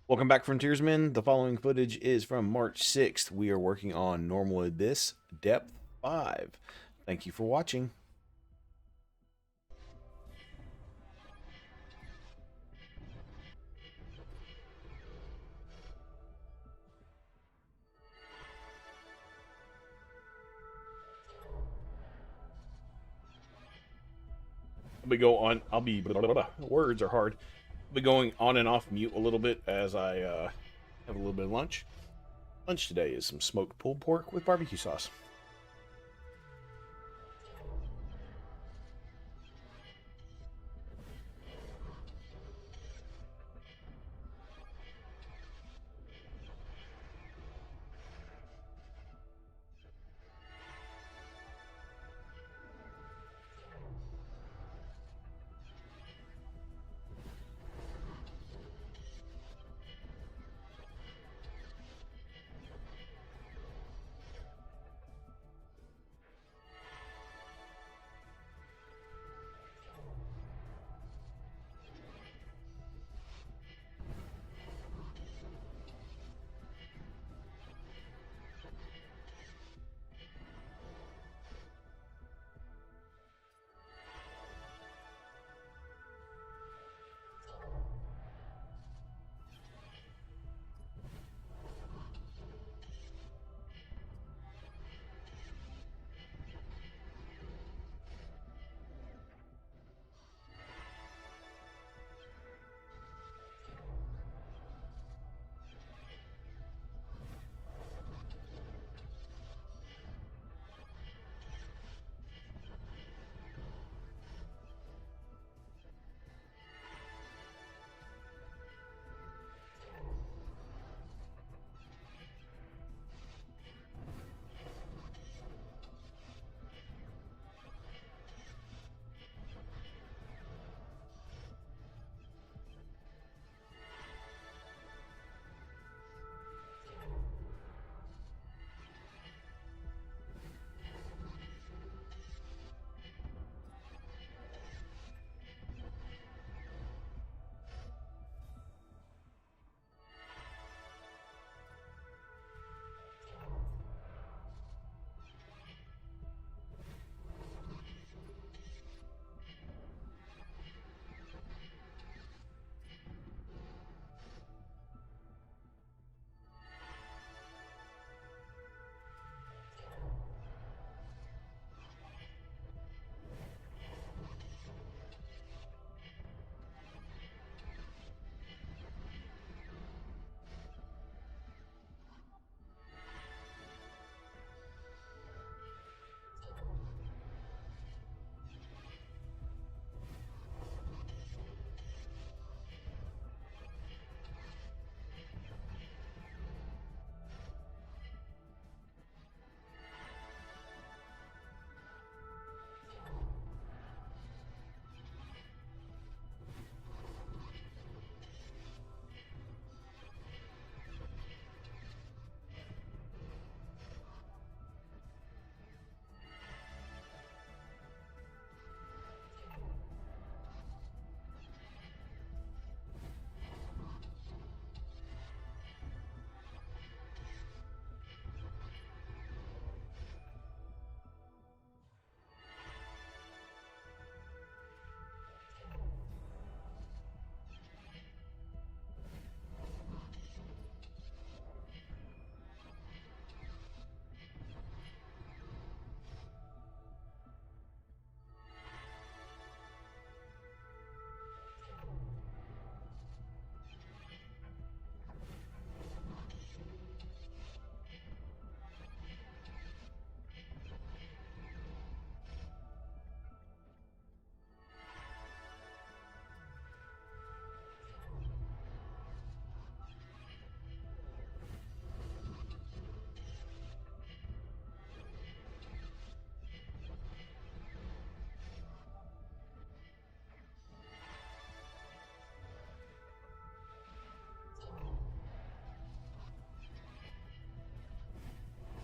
Welcome back, Frontiersmen. The following footage is from March 6th. We are working on Normal Abyss Depth 5. Thank you for watching. I'll be, words are hard. I'll be going on and off mute a little bit as I have a little bit of lunch. Lunch today is some smoked pulled pork with barbecue sauce.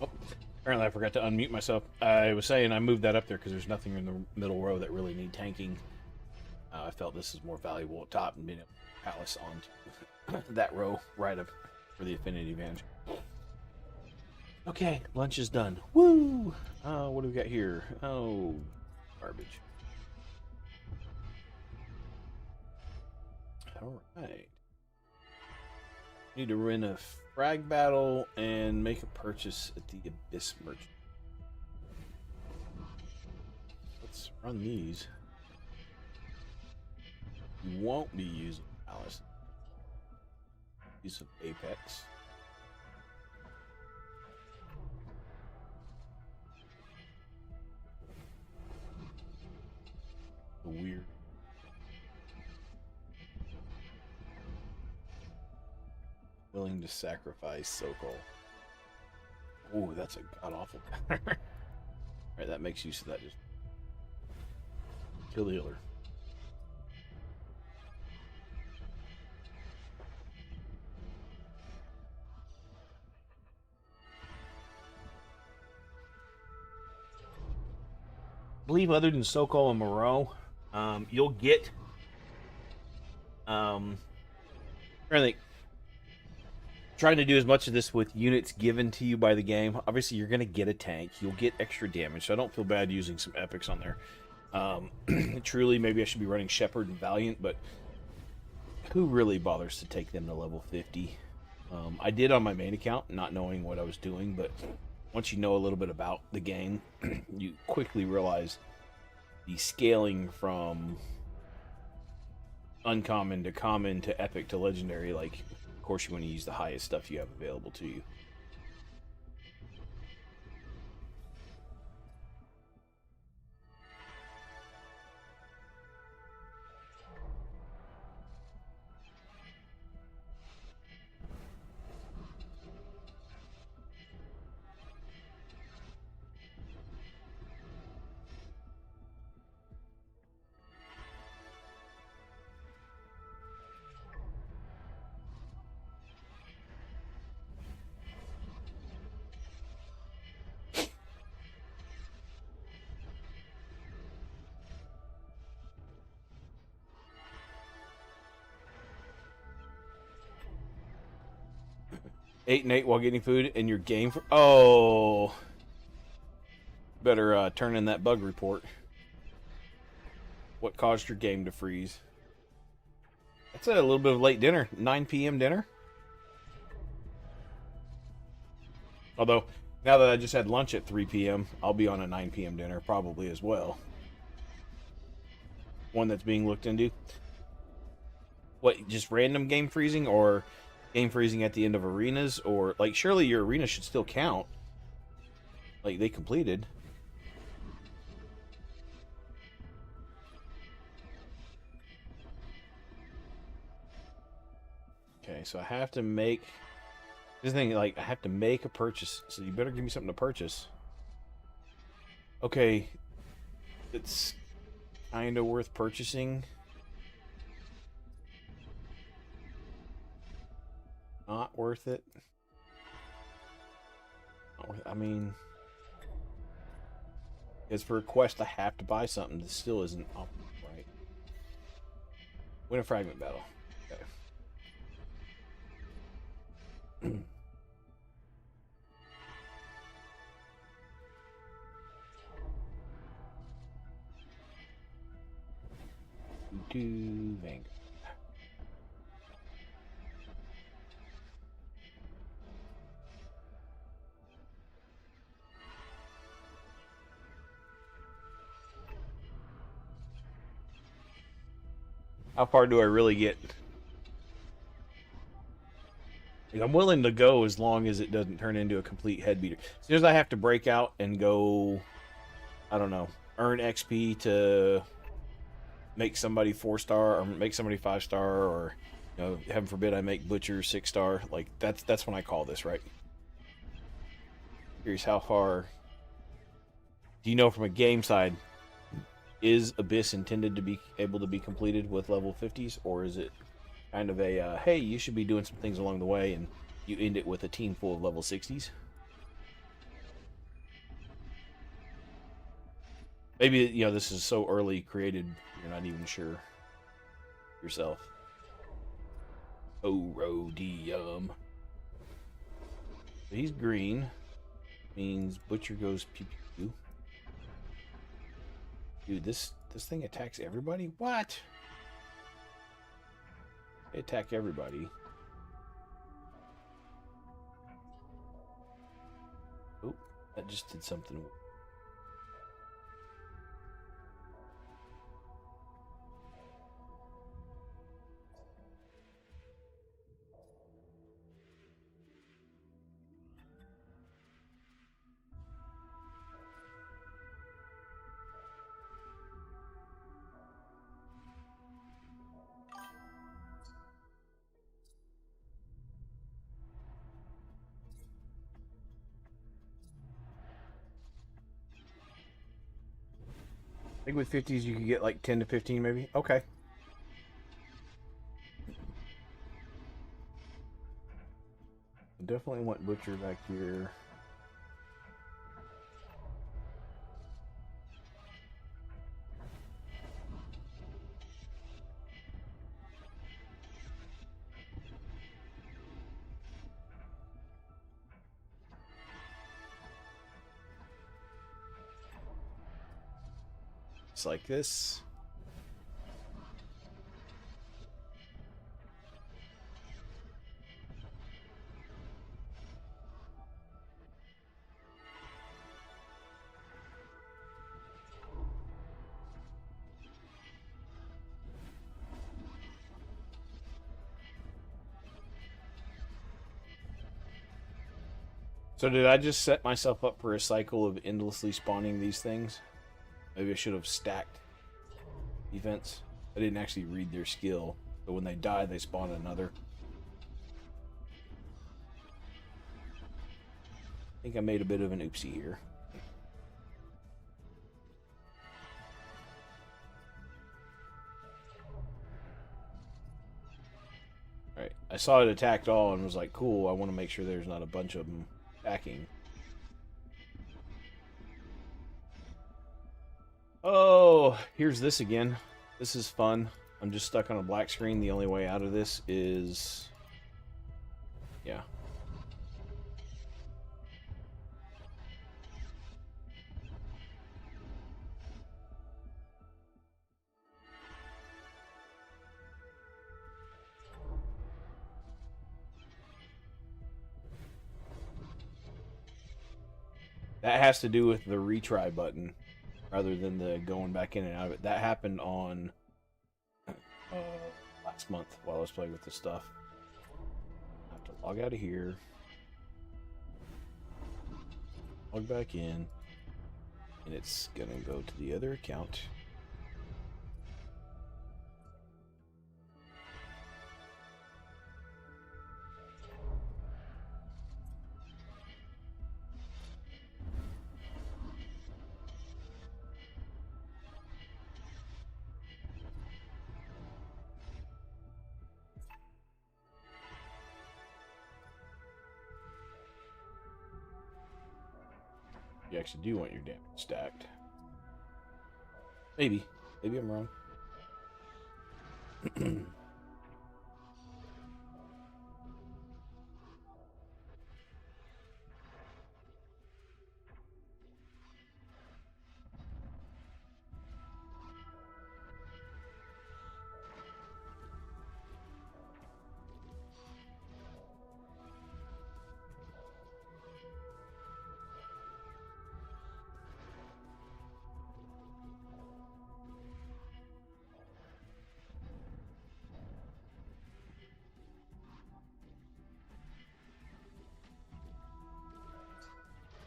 Oh, apparently I forgot to unmute myself. I was saying I moved that up there because there's nothing in the middle row that really need tanking. I felt this is more valuable at top and being able to palace onto that row right up for the affinity advantage. Okay, lunch is done. Woo! What do we got here? Oh, garbage. All right. Need to win a frag battle and make a purchase at the Abyss Merchant. Let's run these. You won't be using Palace. Use some Apex. The weird. Willing to sacrifice Sokol. Oh, that's a god-awful counter. Alright, that makes use of that. Just kill the healer. I believe other than Sokol and Moreau, you'll get I think trying to do as much of this with units given to you by the game. Obviously, you're going to get a tank. You'll get extra damage, so I don't feel bad using some epics on there. Truly, maybe I should be running Shepherd and Valiant, but who really bothers to take them to level 50? I did on my main account, not knowing what I was doing, but once you know a little bit about the game, you quickly realize the scaling from uncommon to common to epic to legendary. Like, of course, you want to use the highest stuff you have available to you. Eight and eight while getting food in your game. Oh, better turn in that bug report. What caused your game to freeze? That's a little bit of late dinner. 9 p.m. dinner. Although, now that I just had lunch at 3 p.m., I'll be on a 9 p.m. dinner probably as well. One that's being looked into. What, just random game freezing or game freezing at the end of arenas? Or, like, surely your arena should still count. Like, they completed. Okay, so I have to make... This thing, like, I have to make a purchase. So you better give me something to purchase. Okay. It's kind of worth purchasing. Not worth it. I mean... Because for a quest, I have to buy something. This still isn't right. Win a fragment battle. Okay. To Vanguard. How far do I really get? Like, I'm willing to go as long as it doesn't turn into a complete head beater. As soon as I have to break out and go, I don't know, earn XP to make somebody 4-star or make somebody 5-star, or, you know, heaven forbid I make Butcher 6-star. Like, that's when I call this, right? Curious how far. Do you know from a game side, is Abyss intended to be able to be completed with level 50s, or is it kind of a hey, you should be doing some things along the way, and you end it with a team full of level 60s? Maybe, you know, this is so early created, you're not even sure yourself. Orodium. He's green. Means Butcher goes pew pew pew. Dude, this thing attacks everybody? What? They attack everybody. Oh, that just did something. I think with 50s you could get like 10 to 15 maybe. Okay. Definitely want Butcher back here. Just like this. So did I just set myself up for a cycle of endlessly spawning these things? Maybe I should have stacked defense. I didn't actually read their skill, but when they die, they spawn another. I think I made a bit of an oopsie here. Alright, I saw it attacked all and was like, cool, I want to make sure there's not a bunch of them attacking. Oh, here's this again. This is fun. I'm just stuck on a black screen. The only way out of this is... yeah. That has to do with the retry button rather than the going back in and out of it. That happened on last month while I was playing with this stuff. I have to log out of here, log back in, and it's gonna go to the other account. You actually do want your damage stacked. Maybe. Maybe I'm wrong.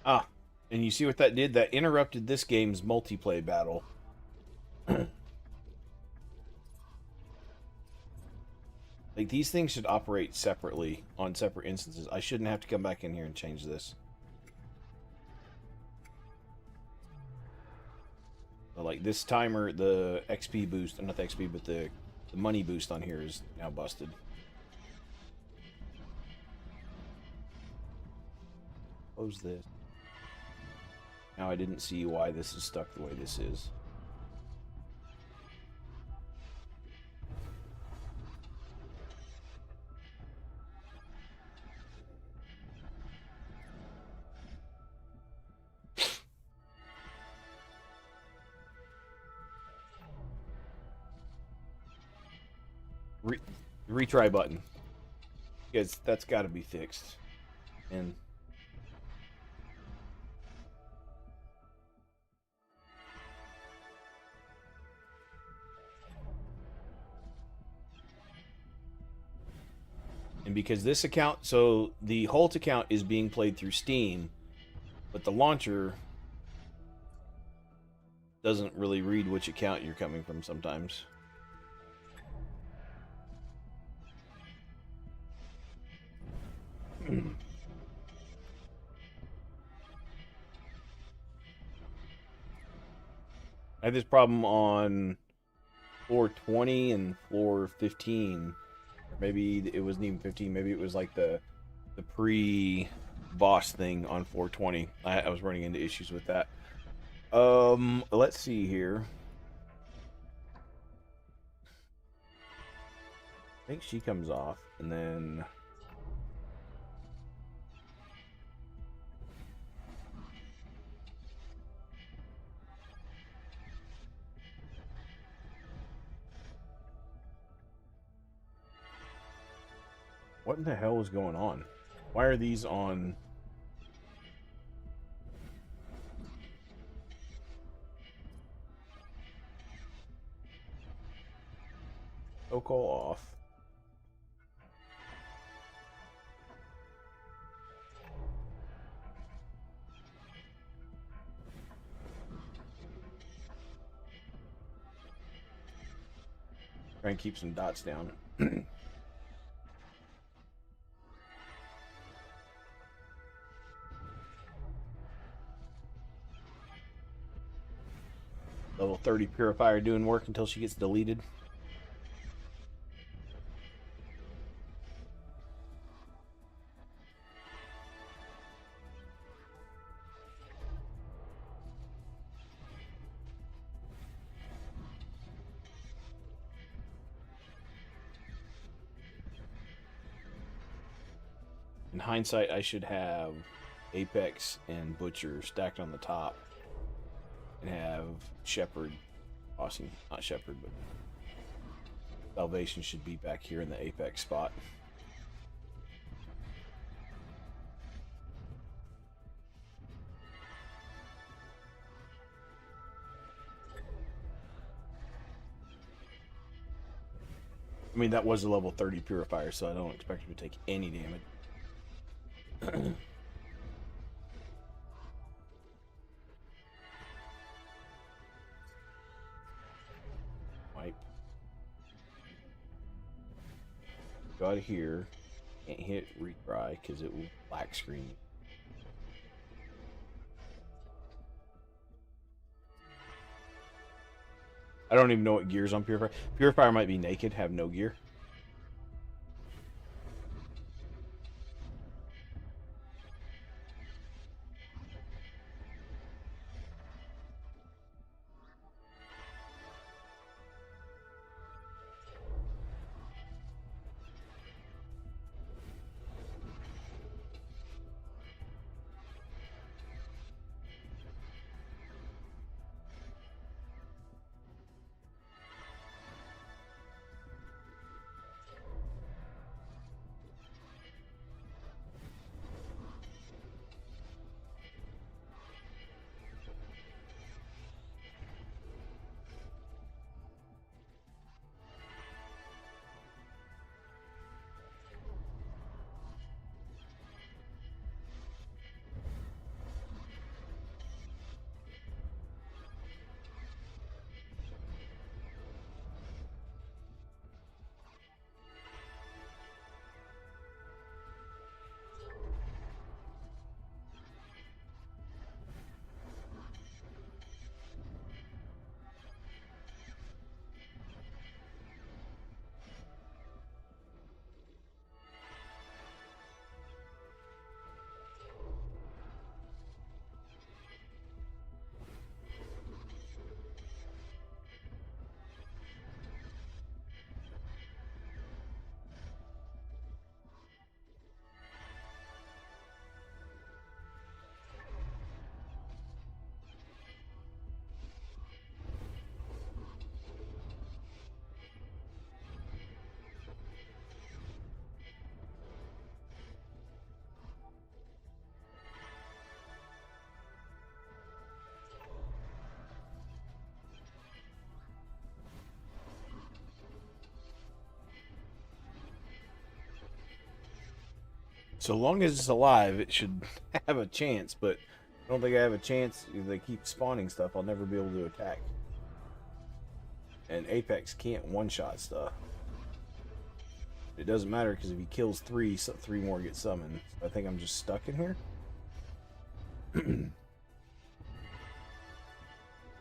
Ah, and you see what that did? That interrupted this game's multiplayer battle. Like, these things should operate separately on separate instances. I shouldn't have to come back in here and change this. So, like, this timer, the XP boost, not the XP, but the money boost on here is now busted. Close this. Now I didn't see why this is stuck the way this is. re retry button, because that's got to be fixed. And because this account, so the Holt account is being played through Steam, but the launcher doesn't really read which account you're coming from sometimes. I had this problem on floor 20 and floor 15. Or maybe it wasn't even 15. Maybe it was like the pre-boss thing on floor 20. I was running into issues with that. Let's see here. I think she comes off, and then what in the hell is going on? Why are these on? Ocol off. Try and keep some dots down. Level 30 purifier doing work until she gets deleted. In hindsight, I should have Apex and Butcher stacked on the top, and have Shepherd bossing, not Shepherd, but Salvation should be back here in the Apex spot. I mean, that was a level 30 purifier, so I don't expect him to take any damage. Wipe. Go out of here. Can't hit retry because it will black screen. I don't even know what gear's on Purifier. Purifier might be naked, have no gear. So long as it's alive, it should have a chance, but I don't think I have a chance. If they keep spawning stuff, I'll never be able to attack. And Apex can't one-shot stuff. It doesn't matter because if he kills three, so three more get summoned. So I think I'm just stuck in here. Okay,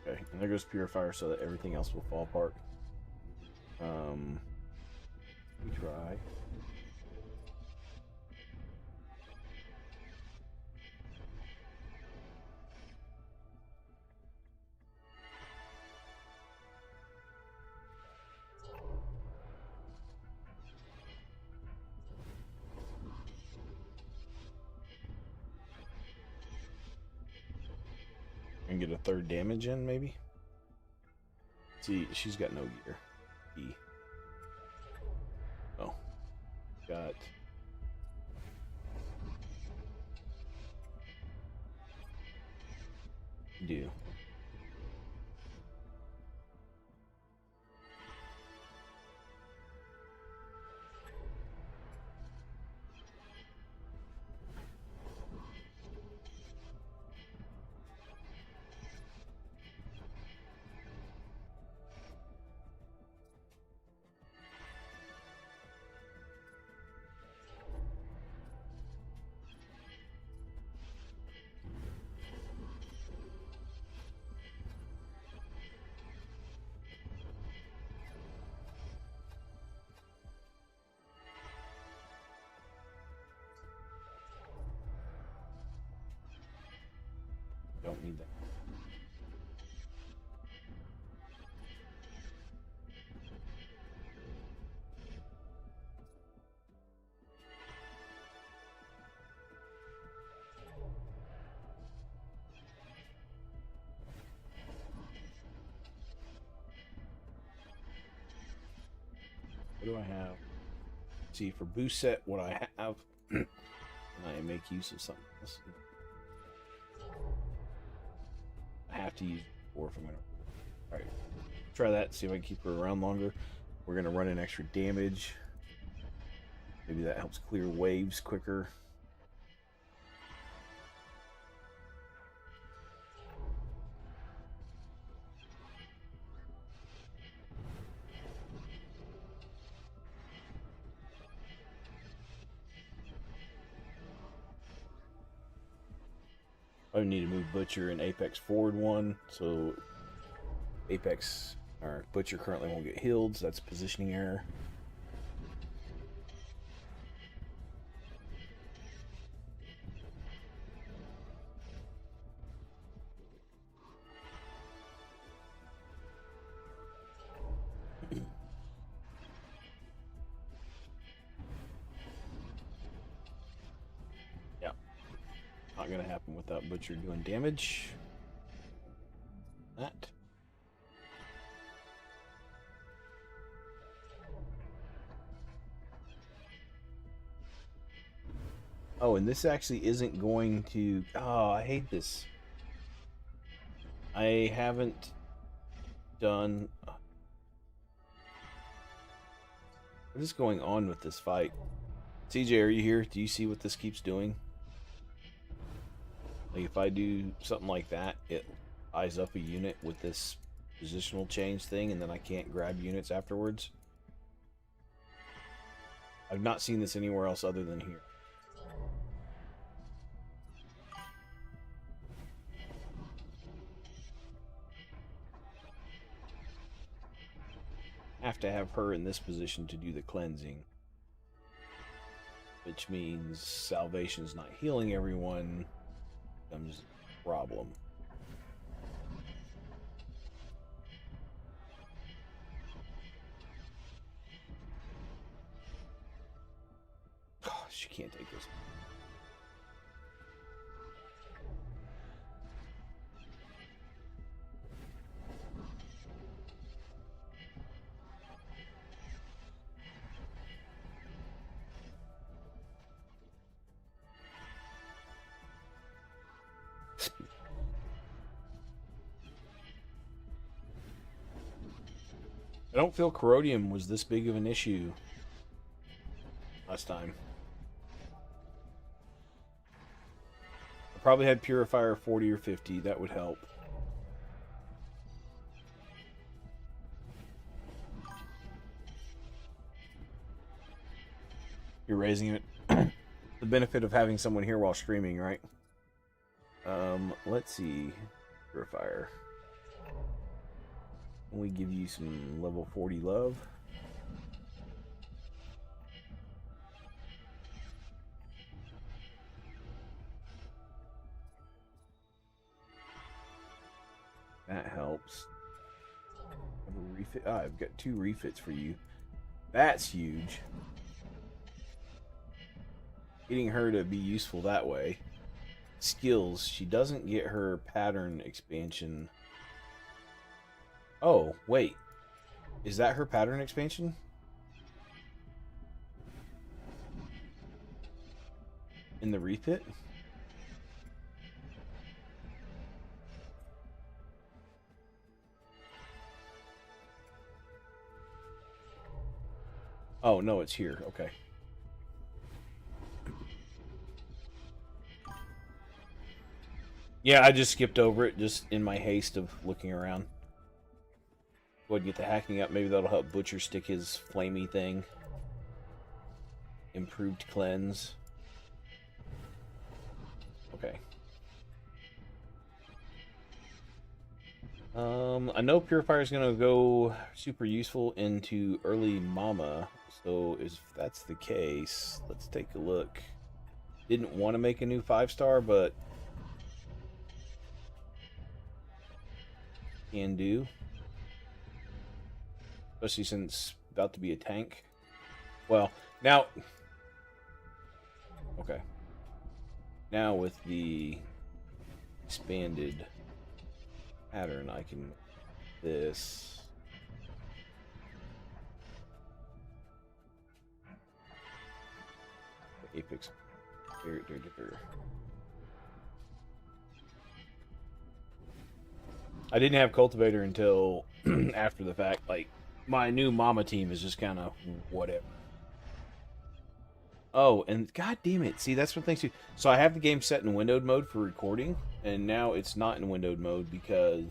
and there goes Purifier so that everything else will fall apart. We try. And get a third damage in, maybe? See, she's got no gear. E. Oh. Got... Do. Don't need that. What do I have? See, for boost set, what I have, and I make use of something else. I have to use it, or if I'm gonna. All right, try that. See if I can keep her around longer. We're gonna run in extra damage. Maybe that helps clear waves quicker. I need to move Butcher and Apex forward one, so Apex or Butcher currently won't get healed, so that's positioning error. Yeah, not gonna happen without Butcher doing damage. That. Oh, and this actually isn't going to... Oh, I hate this. I haven't done... What is going on with this fight? CJ, are you here? Do you see what this keeps doing? Like, if I do something like that, it eyes up a unit with this positional change thing, and then I can't grab units afterwards. I've not seen this anywhere else other than here. Have to have her in this position to do the cleansing, which means salvation's not healing everyone. Becomes a problem. Oh, she can't take this. I don't feel corrodium was this big of an issue last time. probably had Purifier 40 or 50. That would help. You're raising it. The benefit of having someone here while streaming, right? Let's see. Purifier. Can we give you some level 40 love? That helps. Have a refit. Ah, I've got 2 refits for you. That's huge. Getting her to be useful that way. Skills. She doesn't get her pattern expansion. Oh, wait. Is that her pattern expansion? In the refit? Oh, no, it's here. Okay. Yeah, I just skipped over it just in my haste of looking around. Go ahead and get the hacking up. Maybe that'll help Butcher stick his flamey thing. Improved cleanse. Okay. I know Purifier's gonna go super useful into early Mama. So if that's the case, let's take a look. Didn't want to make a new 5-star, but can do. Especially since it's about to be a tank. Well, now... Okay. Now with the expanded pattern, I can... This... Apex... I didn't have Cultivator until after the fact. Like, my new Mama team is just kind of whatever. Oh, and god damn it. See, that's one thing too. So I have the game set in windowed mode for recording, and now it's not in windowed mode because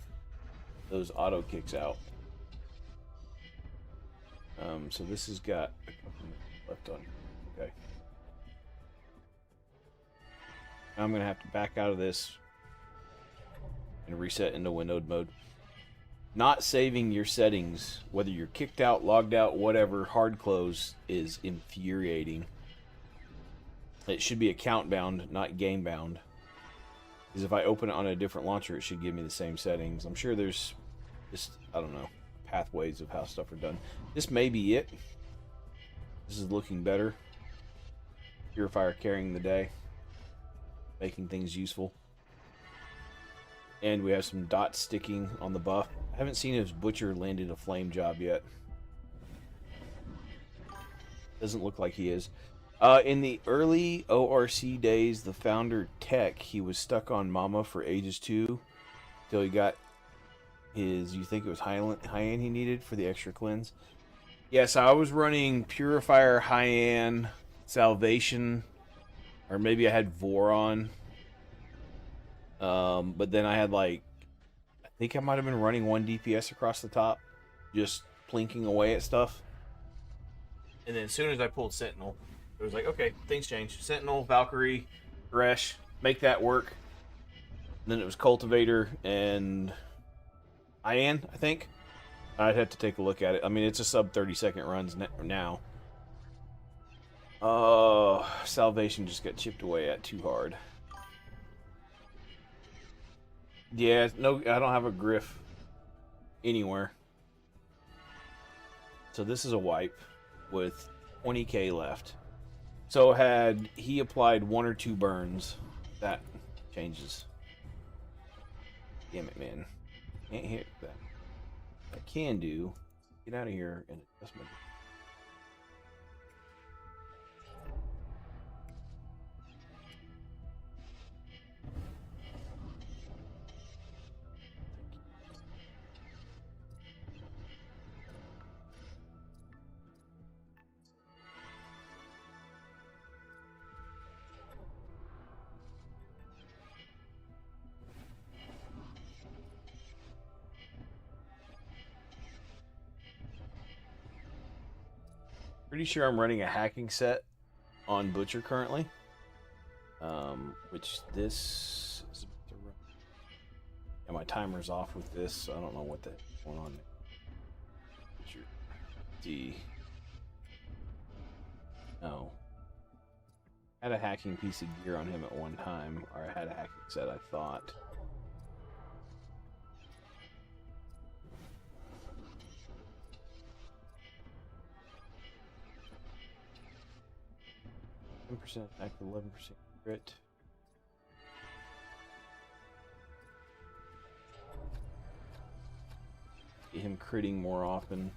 those auto kicks out. So this has got a couple minutes left on. Okay. Now I'm going to have to back out of this and reset into windowed mode. Not saving your settings, whether you're kicked out, logged out, whatever, hard close, is infuriating. It should be account bound, not game bound. Because if I open it on a different launcher, it should give me the same settings. I'm sure there's just, I don't know, pathways of how stuff are done. This may be it. This is looking better. Purifier carrying the day. Making things useful. And we have some dots sticking on the buff. I haven't seen if Butcher landed a flame job yet. Doesn't look like he is. In the early ORC days, the founder Tech, he was stuck on Mama for ages too, till he got his, you think it was high-end he needed for the extra cleanse? Yes, I was running Purifier, high-end, Salvation, or maybe I had Voron. But then I had like, I think I might have been running 1 DPS across the top, just plinking away at stuff. And then as soon as I pulled Sentinel, it was like, okay, things changed. Sentinel, Valkyrie, Thresh, make that work. And then it was Cultivator and Ian, I think. I'd have to take a look at it. I mean, it's a sub 30-second runs now. Salvation just got chipped away at too hard. Yeah, no, I don't have a Griff anywhere. So this is a wipe with 20k left. So had he applied 1 or 2 burns, that changes. Damn it, man. Can't hit that. I can do, get out of here and adjust my... Pretty sure I'm running a hacking set on Butcher currently. Which this is about to run. Yeah, my timer's off with this, so I don't know what the heck's going on there. Butcher D. No. I had a hacking piece of gear on him at one time, or I had a hacking set, I thought. %, active 11% crit. Get him critting more often.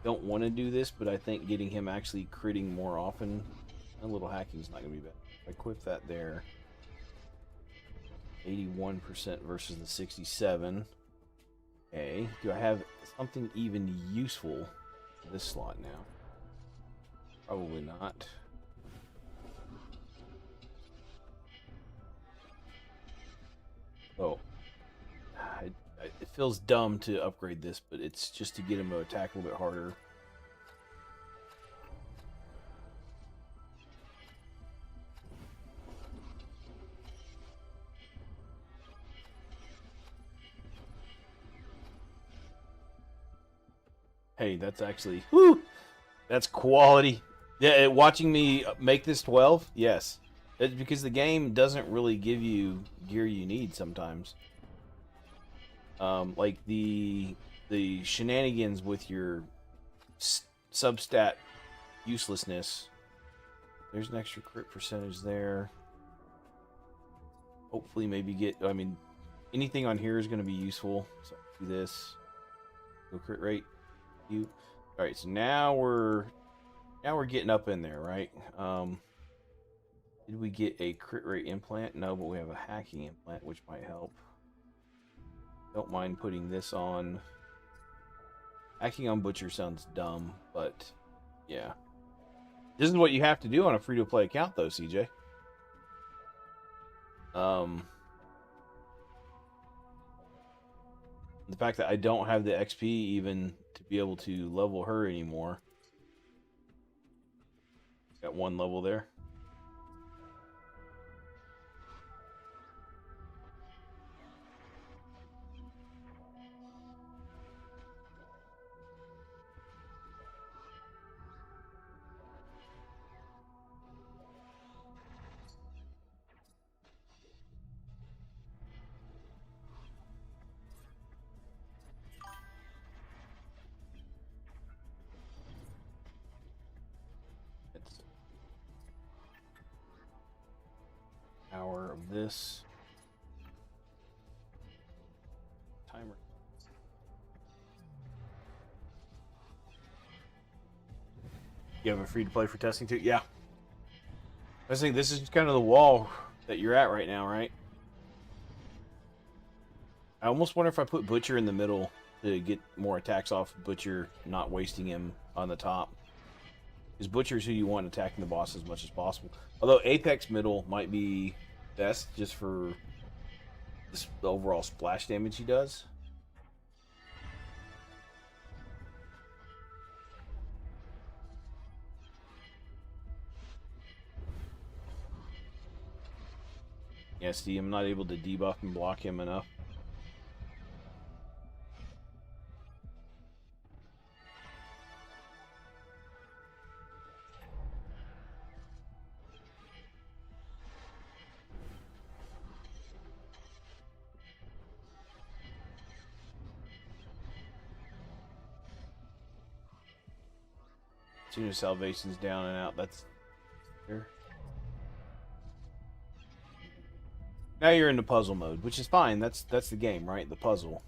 Don't want to do this, but I think getting him actually critting more often, a little hacking is not going to be bad. If I equip that there, 81% versus the 67. Okay, do I have something even useful in this slot now? Probably not. Oh, it feels dumb to upgrade this, but it's just to get him to attack a little bit harder. Hey, that's actually, whoo, that's quality. Yeah, watching me make this 12, yes. It's because the game doesn't really give you gear you need sometimes. Like the shenanigans with your substat uselessness. There's an extra crit percentage there. Hopefully, maybe get. I mean, anything on here is going to be useful. So do this. Go crit rate. All right. So now we're getting up in there, right? Did we get a crit rate implant? No, but we have a hacking implant, which might help. Don't mind putting this on. Hacking on Butcher sounds dumb, but yeah. This is what you have to do on a free-to-play account, though, CJ. The fact that I don't have the XP even to be able to level her anymore. Got one level there. It's hour of this. Timer. You have a free to play for testing too? Yeah. I think this is just kind of the wall that you're at right now, right? I almost wonder if I put Butcher in the middle to get more attacks off Butcher, not wasting him on the top. Because Butcher's who you want attacking the boss as much as possible. Although Apex middle might be best just for the overall splash damage he does. Yeah, see, I'm not able to debuff and block him enough. As soon as Salvation's down and out, that's here. Now you're into puzzle mode, which is fine. That's the game, right? The puzzle.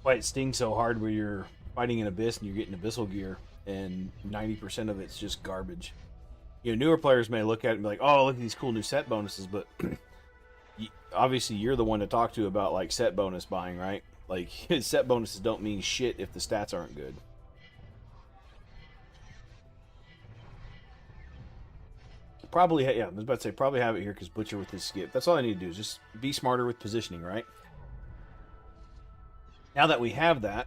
why it stings so hard where you're fighting an abyss and you're getting abyssal gear, and 90% of it's just garbage. You know, newer players may look at it and be like, "Oh, look at these cool new set bonuses," but obviously you're the one to talk to about like set bonus buying, right? Like set bonuses don't mean shit if the stats aren't good. Probably, yeah, I was about to say probably have it here because Butcher with his skip. That's all I need to do is just be smarter with positioning, right? Now that we have that,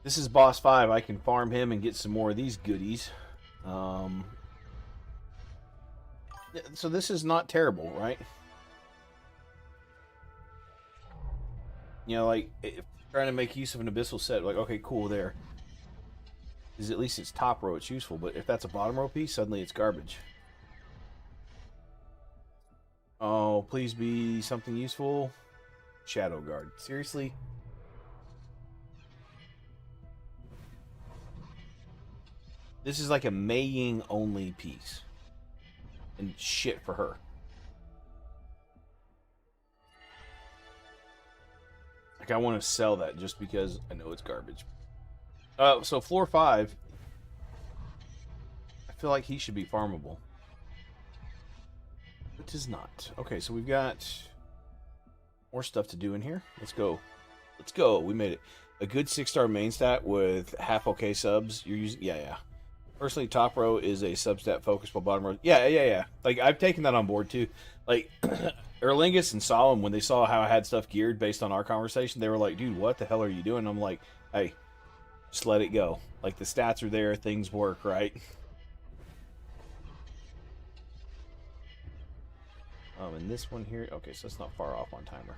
this is boss 5. I can farm him and get some more of these goodies. So this is not terrible, right? You know, like, if trying to make use of an abyssal set, like, okay, cool, there. Is at least it's top row, it's useful, but if that's a bottom row piece, suddenly it's garbage. Oh, please be something useful. Shadow Guard. Seriously? This is like a Mei-Ying only piece. And shit for her. Like, I want to sell that just because I know it's garbage. So floor 5, I feel like he should be farmable. It is not. Okay, so we've got more stuff to do in here. Let's go. Let's go. We made it. A good 6-star main stat with half okay subs. You're using, yeah. Personally, top row is a substat focus, while bottom row, yeah. Like, I've taken that on board too. Like, Erlingus and Solemn, when they saw how I had stuff geared based on our conversation, they were like, "Dude, what the hell are you doing?" I'm like, "Hey, just let it go. Like, the stats are there, things work, right?" And this one here, okay, so it's not far off on timer.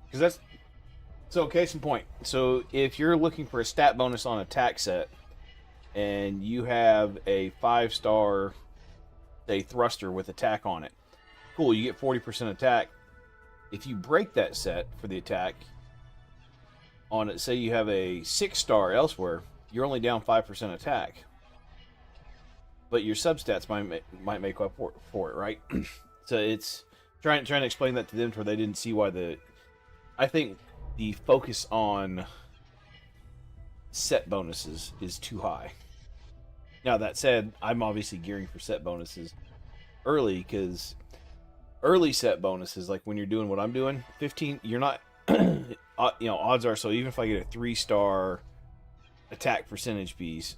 Because that's, so case in point. So if you're looking for a stat bonus on attack set, and you have a 5-star, say, thruster with attack on it, cool, you get 40% attack. If you break that set for the attack on it, say you have a 6-star elsewhere, you're only down 5% attack, but your substats might make up for it, right? So it's trying to explain that to them to where they didn't see why I think the focus on set bonuses is too high. Now, that said, I'm obviously gearing for set bonuses early, because early set bonuses, like when you're doing what I'm doing, 15, you're not, odds are, so even if I get a 3-star attack percentage piece,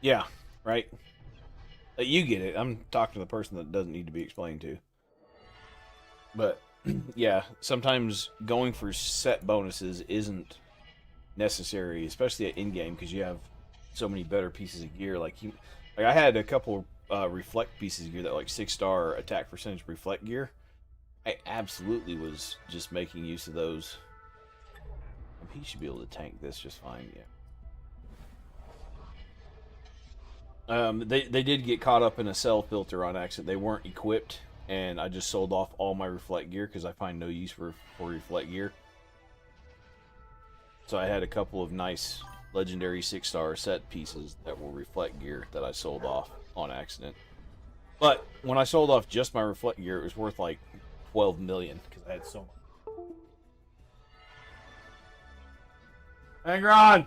yeah, right? You get it. I'm talking to the person that doesn't need to be explained to. But yeah, sometimes going for set bonuses isn't necessary, especially at in-game, because you have so many better pieces of gear. Like I had a couple reflect pieces of gear that like 6-star attack percentage reflect gear. I absolutely was just making use of those. He should be able to tank this just fine, yeah. They did get caught up in a cell filter on accident. They weren't equipped, and I just sold off all my reflect gear because I find no use for reflect gear. So I had a couple of nice legendary 6-star set pieces that were reflect gear that I sold off on accident. But when I sold off just my reflect gear, it was worth like 12 million because I had so much. Hang on!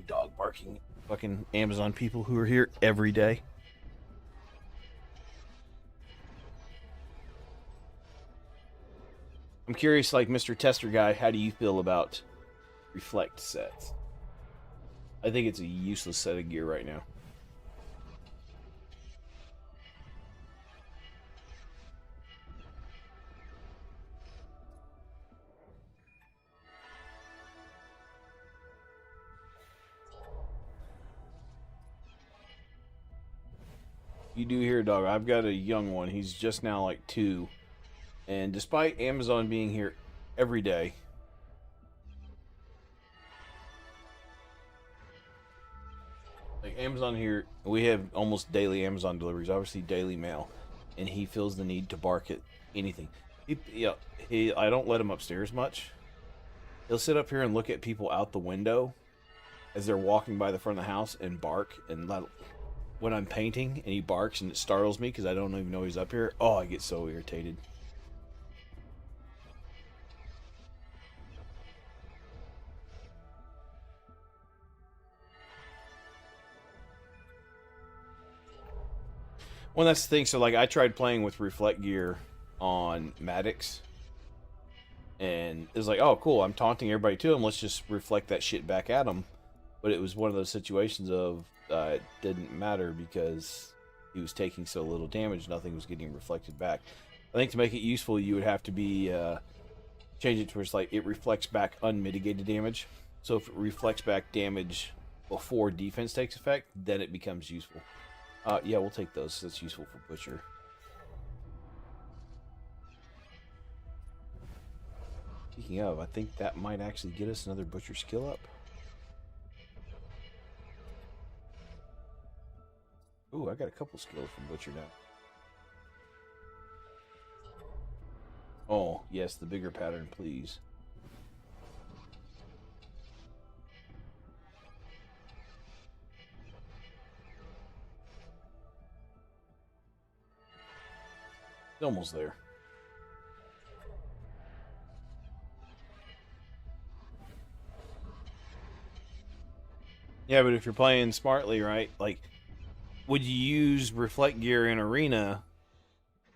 Dog barking. Fucking Amazon people who are here every day. I'm curious, like Mr. Tester Guy, how do you feel about reflect sets? I think it's a useless set of gear right now. You do hear, dog. I've got a young one. He's just now like 2. And despite Amazon being here every day, like Amazon here, we have almost daily Amazon deliveries, obviously daily mail, and he feels the need to bark at anything. I don't let him upstairs much. He'll sit up here and look at people out the window as they're walking by the front of the house and bark, and when I'm painting and he barks and it startles me because I don't even know he's up here. Oh, I get so irritated. Well, that's the thing. So, like, I tried playing with reflect gear on Maddox, and it was like, oh, cool. I'm taunting everybody to him. Let's just reflect that shit back at him. But it was one of those situations of it didn't matter because he was taking so little damage. Nothing was getting reflected back. I think to make it useful, you would have to be change it to where it's like it reflects back unmitigated damage. So if it reflects back damage before defense takes effect, then it becomes useful. Yeah, we'll take those. That's useful for Butcher. Speaking of, I think that might actually get us another Butcher skill up. Ooh, I got a couple skills from Butcher now. Oh, yes, the bigger pattern, please. Almost there. Yeah, but if you're playing smartly, right? Like, would you use reflect gear in arena?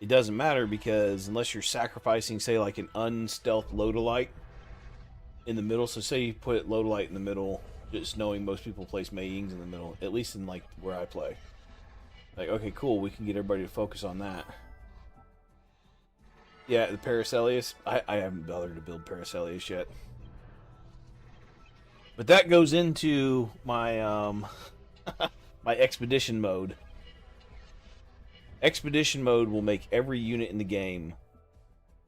It doesn't matter because unless you're sacrificing, say, like an unstealth Lodolite in the middle. So say you put Lodolite in the middle, just knowing most people place Mei Yings in the middle, at least in like where I play. Like, okay, cool, we can get everybody to focus on that. Yeah, the Paracelius. I haven't bothered to build Paracelius yet. But that goes into my my expedition mode. Expedition mode will make every unit in the game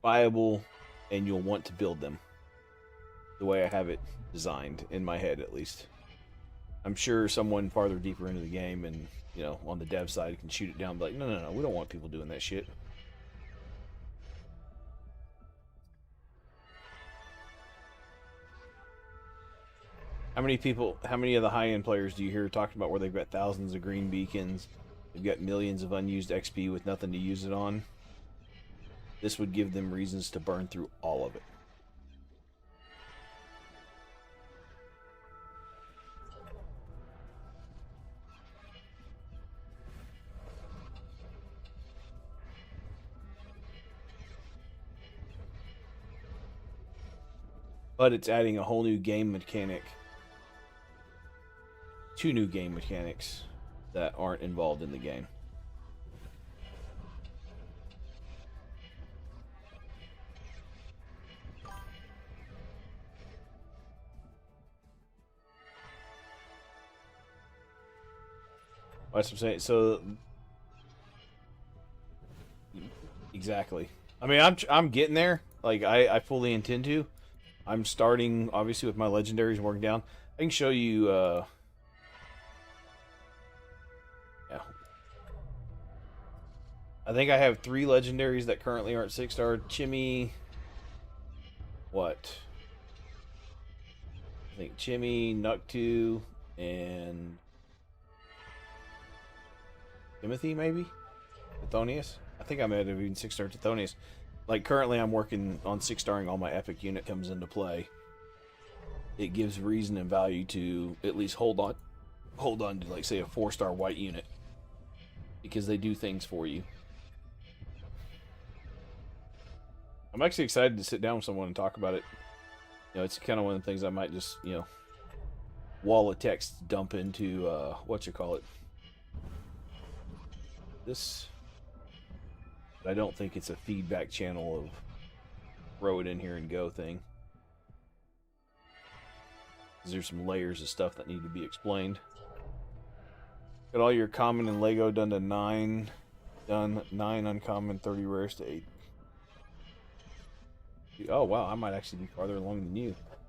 viable, and you'll want to build them. The way I have it designed, in my head at least. I'm sure someone farther deeper into the game and, you know, on the dev side can shoot it down and be like, no, we don't want people doing that shit. How many of the high-end players do you hear talking about where they've got thousands of green beacons, they've got millions of unused XP with nothing to use it on? This would give them reasons to burn through all of it. But it's adding a whole new game mechanic. 2 new game mechanics that aren't involved in the game. That's what I'm saying. So exactly. I mean, I'm getting there. Like I fully intend to. I'm starting obviously with my legendaries and working down. I can show you. Yeah. I think I have 3 legendaries that currently aren't 6-star. Chimmy. What? I think Chimmy, Nuktu, and Timothy, maybe? Tithonius? I think I might have even 6-star Tithonius. Like, currently I'm working on 6-starring all my epic unit comes into play. It gives reason and value to at least hold on to, like, say, a 4-star white unit. Because they do things for you. I'm actually excited to sit down with someone and talk about it. You know, it's kind of one of the things I might just, you know, wall of text dump into, this. But I don't think it's a feedback channel of throw it in here and go thing. Because there's some layers of stuff that need to be explained. Got all your common and Lego done to 9. Done 9 uncommon, 30 rares to 8. Oh wow, I might actually be farther along than you.